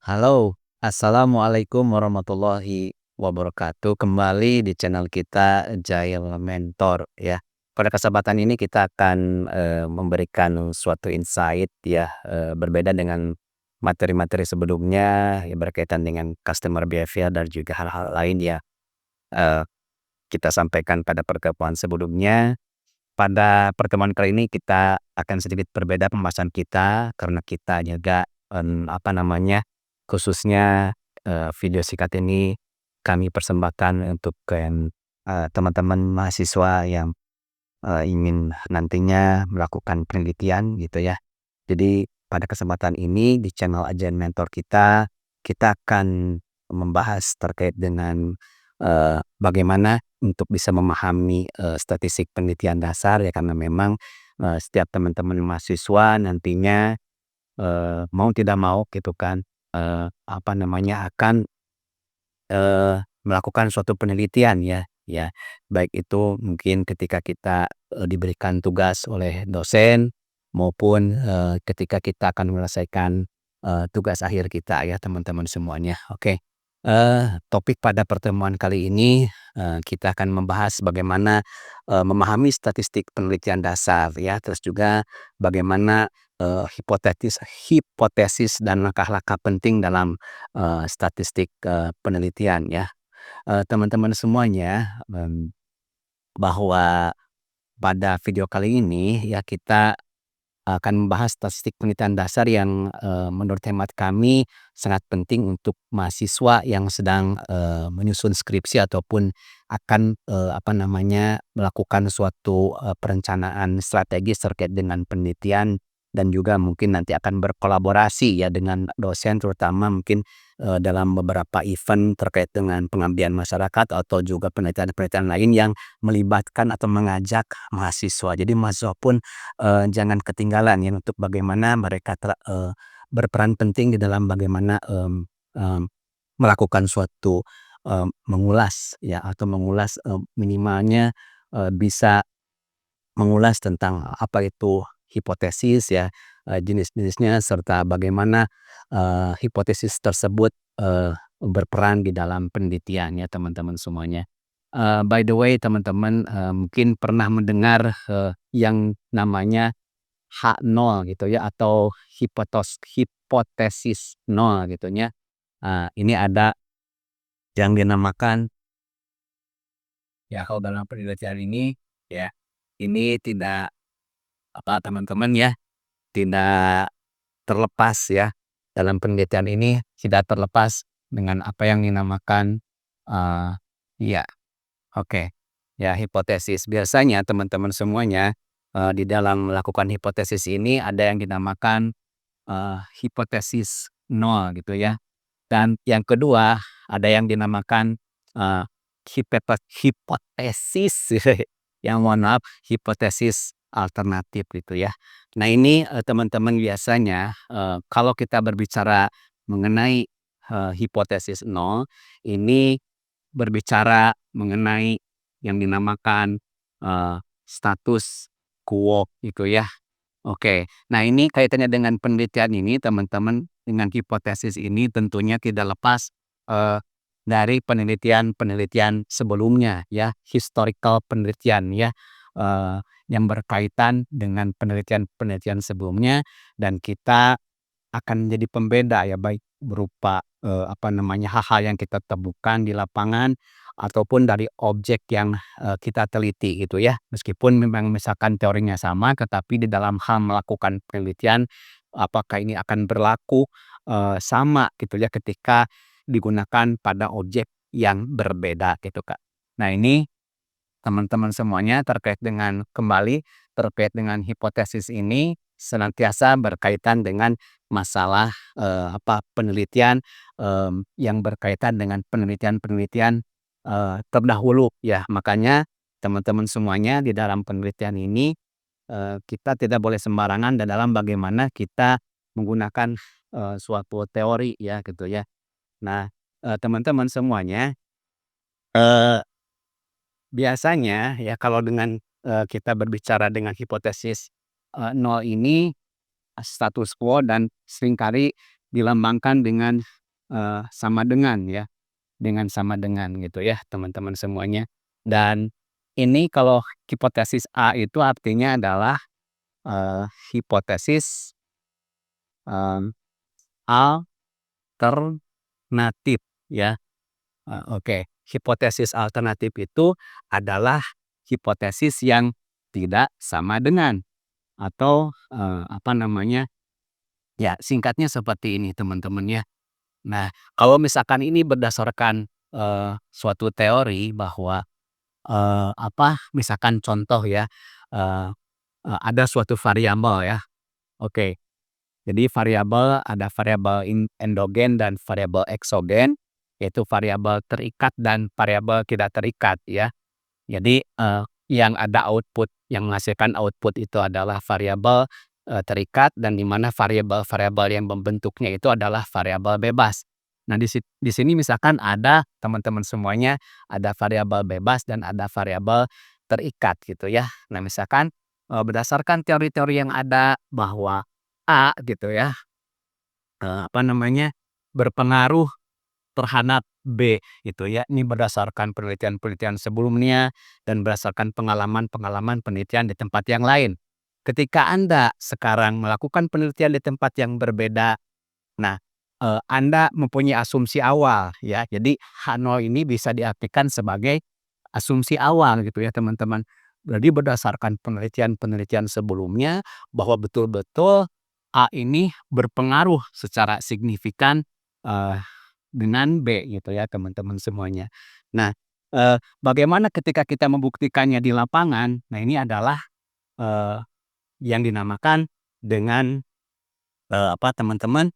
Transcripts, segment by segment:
Halo, assalamualaikum warahmatullahi wabarakatuh. Kembali di channel kita Jail Mentor ya. Pada kesempatan ini kita akan memberikan suatu insight ya, berbeda dengan materi-materi sebelumnya yang berkaitan dengan customer behavior dan juga hal-hal lain ya. eh, kita sampaikan pada pertemuan sebelumnya. Pada pertemuan kali ini kita akan sedikit berbeda pembahasan kita karena kita juga khususnya video singkat ini kami persembahkan untuk teman-teman mahasiswa yang ingin nantinya melakukan penelitian gitu ya. Jadi pada kesempatan ini di channel Ajan Mentor kita akan membahas terkait dengan bagaimana untuk bisa memahami statistik penelitian dasar ya, karena memang setiap teman-teman mahasiswa nantinya mau tidak mau gitu kan akan melakukan suatu penelitian ya, baik itu mungkin ketika kita diberikan tugas oleh dosen maupun ketika kita akan menyelesaikan tugas akhir kita ya teman-teman semuanya. Oke, topik pada pertemuan kali ini kita akan membahas bagaimana memahami statistik penelitian dasar ya, terus juga bagaimana hipotesis dan langkah-langkah penting dalam statistik penelitian ya. Teman-teman semuanya, bahwa pada video kali ini ya kita akan membahas statistik penelitian dasar yang menurut hemat kami sangat penting untuk mahasiswa yang sedang menyusun skripsi ataupun akan melakukan suatu perencanaan strategis terkait dengan penelitian, dan juga mungkin nanti akan berkolaborasi ya dengan dosen, terutama mungkin dalam beberapa event terkait dengan pengabdian masyarakat atau juga penelitian-penelitian lain yang melibatkan atau mengajak mahasiswa. Jadi mahasiswa pun jangan ketinggalan ya untuk bagaimana mereka berperan penting di dalam bagaimana melakukan suatu mengulas ya, atau mengulas minimalnya bisa mengulas tentang apa itu hipotesis ya, jenis-jenisnya serta bagaimana hipotesis tersebut berperan di dalam penelitian ya teman-teman semuanya. By the way teman-teman, mungkin pernah mendengar yang namanya H0 gitu ya, atau hipotesis nol gitu ya. Ini ada yang dinamakan ya, kalau dalam penelitian ini ya, ini tidak teman-teman ya, tidak terlepas ya, dalam penelitian ini tidak terlepas dengan apa yang dinamakan ya, oke, ya, hipotesis. Biasanya teman-teman semuanya di dalam melakukan hipotesis ini ada yang dinamakan hipotesis nol gitu ya. Dan yang kedua ada yang dinamakan eh, hipotesis yang mohon maaf, hipotesis alternatif gitu ya. Nah ini teman-teman biasanya kalau kita berbicara mengenai hipotesis nol, ini berbicara mengenai yang dinamakan status quo gitu ya. Oke, nah ini kaitannya dengan penelitian ini teman-teman, dengan hipotesis ini tentunya tidak lepas dari penelitian-penelitian sebelumnya ya, historical penelitian ya, yang berkaitan dengan penelitian-penelitian sebelumnya, dan kita akan menjadi pembeda ya, baik berupa hal-hal yang kita temukan di lapangan ataupun dari objek yang kita teliti gitu ya. Meskipun memang misalkan teorinya sama, tetapi di dalam hal melakukan penelitian apakah ini akan berlaku sama gitu ya ketika digunakan pada objek yang berbeda gitu, Kak. Nah ini teman-teman semuanya terkait dengan hipotesis ini senantiasa berkaitan dengan masalah penelitian yang berkaitan dengan penelitian-penelitian terdahulu ya. Makanya teman-teman semuanya di dalam penelitian ini kita tidak boleh sembarangan dan dalam bagaimana kita menggunakan suatu teori ya gitu ya. Nah, teman-teman semuanya, eee biasanya ya kalau dengan kita berbicara dengan hipotesis nol ini, status quo, dan seringkali dilambangkan dengan, sama dengan ya, dengan sama dengan gitu ya teman-teman semuanya. Dan ini kalau hipotesis A itu artinya adalah, hipotesis, mmm, alternatif ya. Oke, hipotesis alternatif itu adalah hipotesis yang tidak sama dengan atau, apa namanya, ya singkatnya seperti ini teman-teman ya. Nah, kalau misalkan ini berdasarkan, suatu teori bahwa, misalkan contoh ya, eee ada suatu variabel ya, oke. Jadi ada variabel endogen dan variabel eksogen, yaitu variabel terikat dan variabel tidak terikat ya. Jadi, yang ada output, yang menghasilkan output itu adalah variabel, terikat dan di mana variabel-variabel yang membentuknya itu adalah variabel bebas. Nah di sini misalkan ada teman-teman semuanya, ada variabel bebas dan ada variabel terikat gitu ya. Nah misalkan, berdasarkan teori-teori yang ada bahwa A gitu ya, berpengaruh terhadap B gitu ya. Ini berdasarkan penelitian-penelitian sebelumnya dan berdasarkan pengalaman-pengalaman penelitian di tempat yang lain. Ketika Anda sekarang melakukan penelitian di tempat yang berbeda, nah, Anda mempunyai asumsi awal ya. Jadi H0 ini bisa diartikan sebagai asumsi awal gitu ya teman-teman. Jadi berdasarkan penelitian-penelitian sebelumnya bahwa betul-betul A ini berpengaruh secara signifikan, eee dengan B gitu ya teman-teman semuanya. Nah, bagaimana ketika kita membuktikannya di lapangan? Nah ini adalah, eee, yang dinamakan dengan, teman-teman,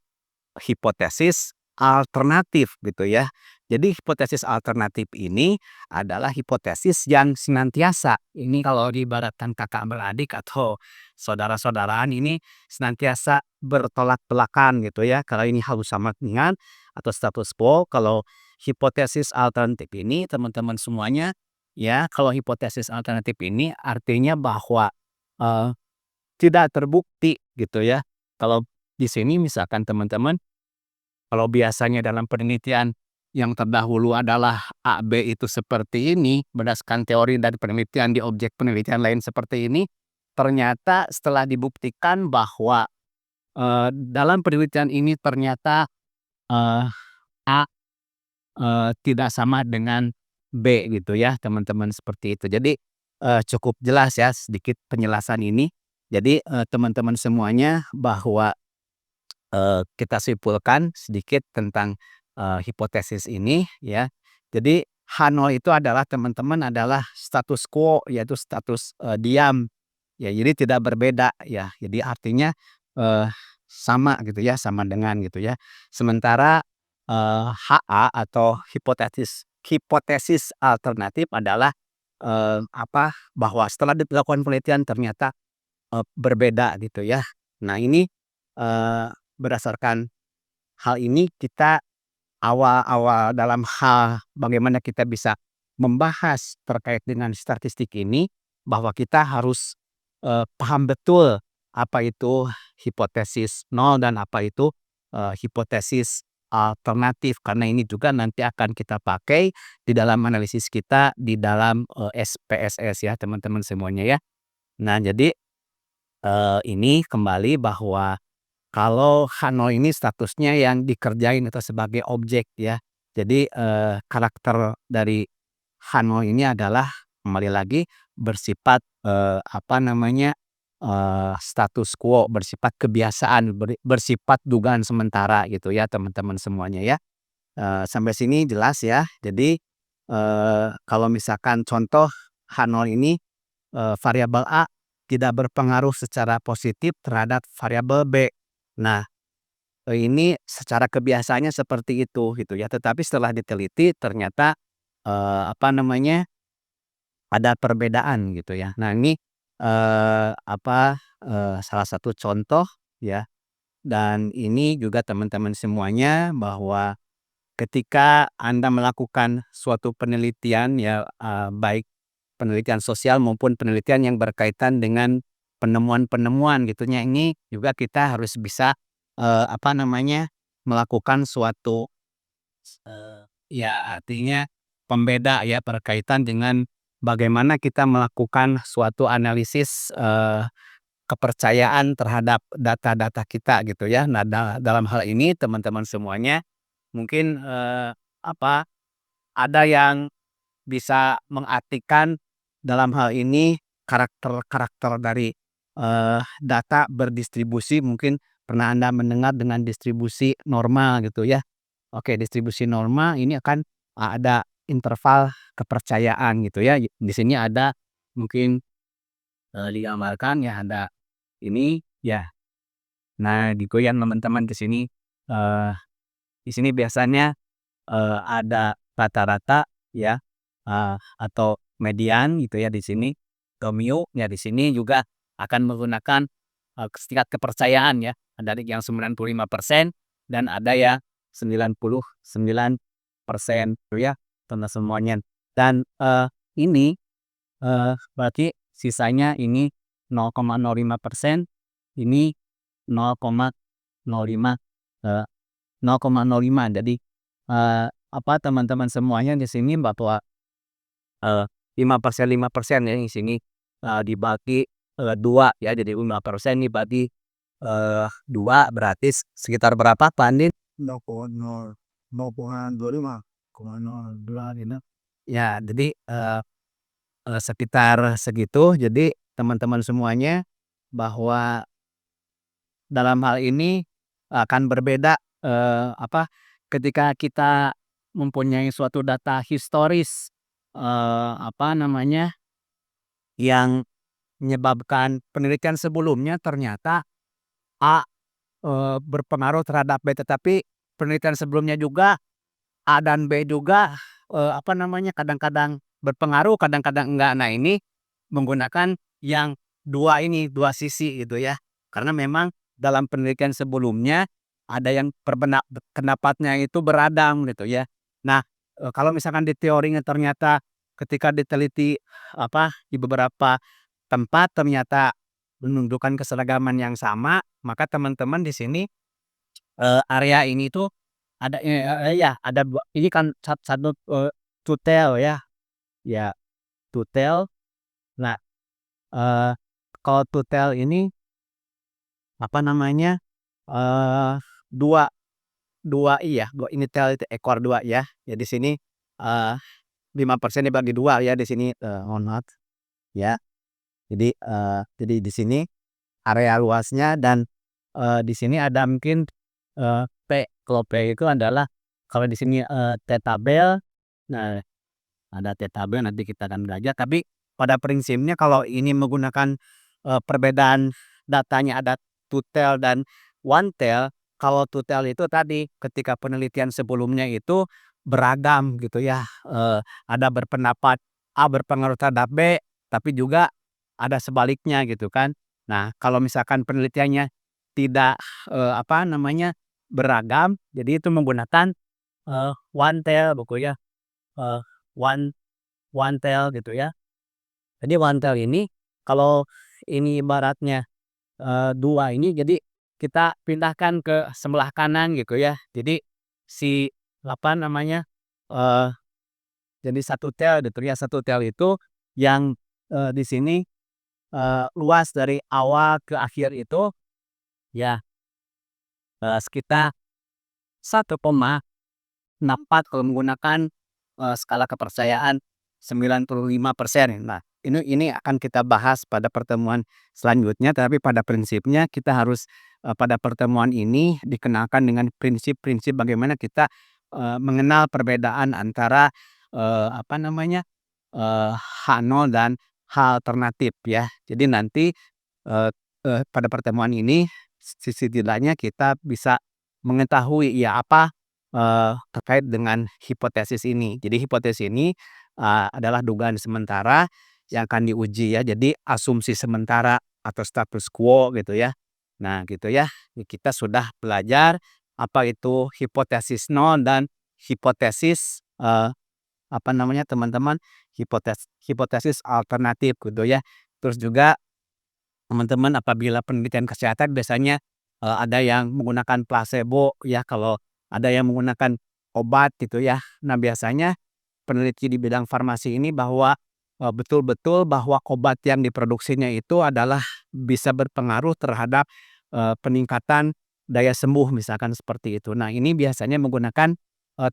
hipotesis alternatif gitu ya. Jadi hipotesis alternatif ini adalah hipotesis yang senantiasa, ini kalau diibaratkan kakak beradik atau saudara-saudaraan ini senantiasa bertolak belakang gitu ya. Kalau ini harus sama dengan atau status quo, kalau hipotesis alternatif ini teman-teman semuanya ya, kalau hipotesis alternatif ini artinya bahwa, eee, tidak terbukti gitu ya. Kalau di sini misalkan teman-teman, kalau biasanya dalam penelitian yang terdahulu adalah A, B itu seperti ini, berdasarkan teori dan penelitian di objek penelitian lain seperti ini, ternyata setelah dibuktikan bahwa, dalam penelitian ini ternyata, eee, A, tidak sama dengan B gitu ya, teman-teman, seperti itu. Jadi, cukup jelas ya sedikit penjelasan ini. Jadi, teman-teman semuanya bahwa kita simpulkan sedikit tentang, hipotesis ini ya. Jadi H0 itu adalah teman-teman adalah status quo, yaitu status, diam, ya jadi tidak berbeda ya. Jadi artinya, eee, sama gitu ya, sama dengan gitu ya. Sementara, HA atau hipotesis hipotesis alternatif adalah, bahwa setelah dilakukan penelitian ternyata, berbeda gitu ya. Nah ini, berdasarkan hal ini kita awal-awal dalam hal bagaimana kita bisa membahas terkait dengan statistik ini, bahwa kita harus, paham betul apa itu hipotesis nol dan apa itu, hipotesis alternatif. Karena ini juga nanti akan kita pakai di dalam analisis kita di dalam, SPSS ya teman-teman semuanya ya. Nah jadi, ini kembali bahwa kalau H0 ini statusnya yang dikerjain atau sebagai objek ya. Jadi, karakter dari H0 ini adalah kembali lagi bersifat, status quo, bersifat kebiasaan, bersifat dugaan sementara gitu ya teman-teman semuanya ya. Sampai sini jelas ya. Jadi, kalau misalkan contoh H0 ini, variabel A tidak berpengaruh secara positif terhadap variabel B. Nah, ini secara kebiasaannya seperti itu gitu ya, tetapi setelah diteliti ternyata, ada perbedaan gitu ya. Nah ini, salah satu contoh ya, dan ini juga teman-teman semuanya bahwa ketika Anda melakukan suatu penelitian ya, baik penelitian sosial maupun penelitian yang berkaitan dengan penemuan-penemuan gitu ya, ini juga kita harus bisa, eee, apa namanya melakukan suatu, ya artinya pembeda ya berkaitan dengan bagaimana kita melakukan suatu analisis, kepercayaan terhadap data-data kita gitu ya. Nah dalam hal ini teman-teman semuanya mungkin, apa, ada yang bisa mengartikan dalam hal ini karakter-karakter dari, data berdistribusi mungkin pernah Anda mendengar dengan distribusi normal gitu ya. Oke, distribusi normal ini akan, ada interval kepercayaan gitu ya. Di sini ada mungkin, digambarkan ya ada ini ya. Nah digoyang teman-teman ke sini, eee, di sini biasanya, ada rata-rata ya, atau median gitu ya di sini, atau mu ya di sini juga akan menggunakan, tingkat kepercayaan ya. Ada yang 95% dan ada yang 99% gitu ya, tentang semuanya. Dan, ini, berarti sisanya ini 0,05%, ini 0,05, eee, 0,05. Jadi, apa, teman-teman semuanya di sini bahwa, eee, 5% ya di sini, dibagi, 2 ya, jadi 5% dibagi, 2 berarti sekitar berapa Pak Andin? 0,25 gitu. Ya, jadi, sekitar segitu. Jadi teman-teman semuanya bahwa dalam hal ini akan berbeda, apa, ketika kita mempunyai suatu data historis, apa namanya, yang menyebabkan penelitian sebelumnya ternyata A, berpengaruh terhadap B, tetapi penelitian sebelumnya juga A dan B juga, apa namanya, kadang-kadang berpengaruh, kadang-kadang enggak. Nah, ini menggunakan yang 2 ini, 2 sisi gitu ya. Karena memang dalam penelitian sebelumnya ada yang pendapatnya itu beradang gitu ya. Nah, kalau misalkan di teorinya ternyata ketika diteliti apa, di beberapa tempat ternyata menunjukkan keseragaman yang sama, maka teman-teman di sini, area ini tuh ada, ya ada ini kan satu, to tell ya, ya to tell. Nah, eee, kalau to tell ini apa namanya, eee, dua dua iya, dua ini tell itu ekor 2 ya. Ya di sini, eee, 5% dibagi 2 ya di sini, mohon maaf ya. Jadi di sini area luasnya dan, di sini ada mungkin, P. Kalau P itu adalah kalau di sini, T-tabel. Nah, ada T-tabel nanti kita akan belajar, tapi pada prinsipnya kalau ini menggunakan, perbedaan datanya ada two tell dan one tell. Kalau two tell itu tadi ketika penelitian sebelumnya itu beragam gitu ya, ada berpendapat A berpengaruh terhadap B, tapi juga ada sebaliknya gitu kan. Nah, kalau misalkan penelitiannya tidak, apa namanya, beragam, jadi itu menggunakan, one tell buku ya, eee, one one tell gitu ya. Jadi one tell ini kalau ini ibaratnya, 2 ini jadi kita pindahkan ke sebelah kanan gitu ya. Jadi si apa namanya, eee, jadi satu tel gitu ya, satu tel itu yang, di sini, luas dari awal ke akhir itu ya, sekitar 1,64 kalau menggunakan, skala kepercayaan 95%. Nah, ini akan kita bahas pada pertemuan selanjutnya, tapi pada prinsipnya kita harus, pada pertemuan ini dikenalkan dengan prinsip-prinsip bagaimana kita, mengenal perbedaan antara, apa namanya, H0 dan H alternatif ya. Jadi nanti, pada pertemuan ini setidaknya kita bisa mengetahui ya apa, terkait dengan hipotesis ini. Jadi hipotesis ini, adalah dugaan sementara yang akan diuji ya. Jadi asumsi sementara atau status quo gitu ya. Nah gitu ya, kita sudah belajar apa itu hipotesis nol dan hipotesis, apa namanya teman-teman, hipotesis alternatif gitu ya. Terus juga teman-teman apabila penelitian kesehatan biasanya ada yang menggunakan placebo ya, kalau ada yang menggunakan obat gitu ya. Nah, biasanya peneliti di bidang farmasi ini bahwa, betul-betul bahwa obat yang diproduksinya itu adalah bisa berpengaruh terhadap, peningkatan daya sembuh misalkan seperti itu. Nah, ini biasanya menggunakan,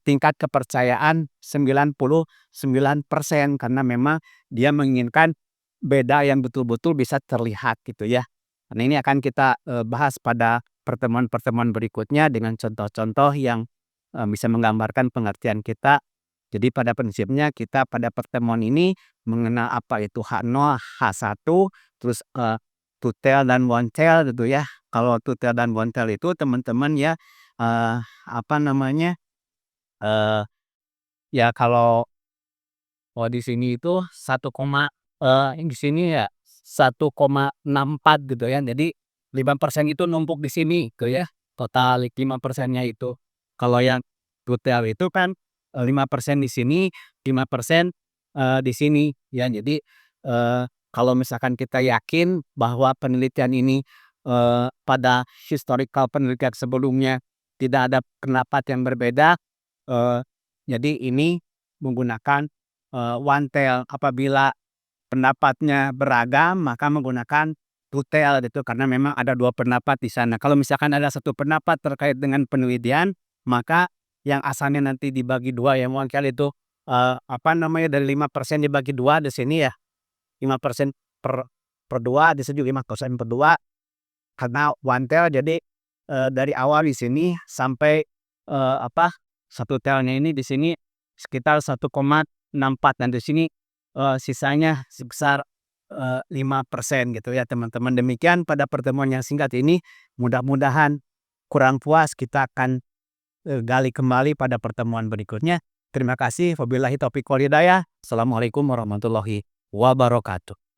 tingkat kepercayaan 99% karena memang dia menginginkan beda yang betul-betul bisa terlihat gitu ya. Nah, ini akan kita, bahas pada pertemuan-pertemuan berikutnya dengan contoh-contoh yang, bisa menggambarkan pengertian kita. Jadi pada prinsipnya kita pada pertemuan ini mengenal apa itu H0, H1, terus, to tell dan won't tell gitu ya. Kalau to tell dan won't tell itu teman-teman ya, apa namanya, eee, ya kalau di sini itu di sini ya 1,64 gitu ya. Jadi 5% itu numpuk di sini gitu ya, total 5%-nya itu. Kalau yang total itu kan, 5% di sini, 5%, di sini ya. Jadi, kalau misalkan kita yakin bahwa penelitian ini, pada historical penelitian sebelumnya tidak ada pendapat yang berbeda, eee, jadi ini menggunakan one tail. Apabila pendapatnya beragam, maka menggunakan two tail gitu, karena memang ada 2 pendapat di sana. Kalau misalkan ada satu pendapat terkait dengan penelitian, maka yang asalnya nanti dibagi 2 yang one tail itu, apa namanya, dari 5% dibagi 2 di sini ya, 5% per per 2, di sini juga 5% per 2, karena one tail jadi, dari awal di sini sampai, apa, satu tailnya ini di sini sekitar 1,64 dan di sini, sisanya sebesar, 5% gitu ya teman-teman. Demikian pada pertemuan yang singkat ini, mudah-mudahan kurang puas, kita akan, gali kembali pada pertemuan berikutnya. Terima kasih, wabillahi taufiq wal hidayah. Assalamualaikum warahmatullahi wabarakatuh.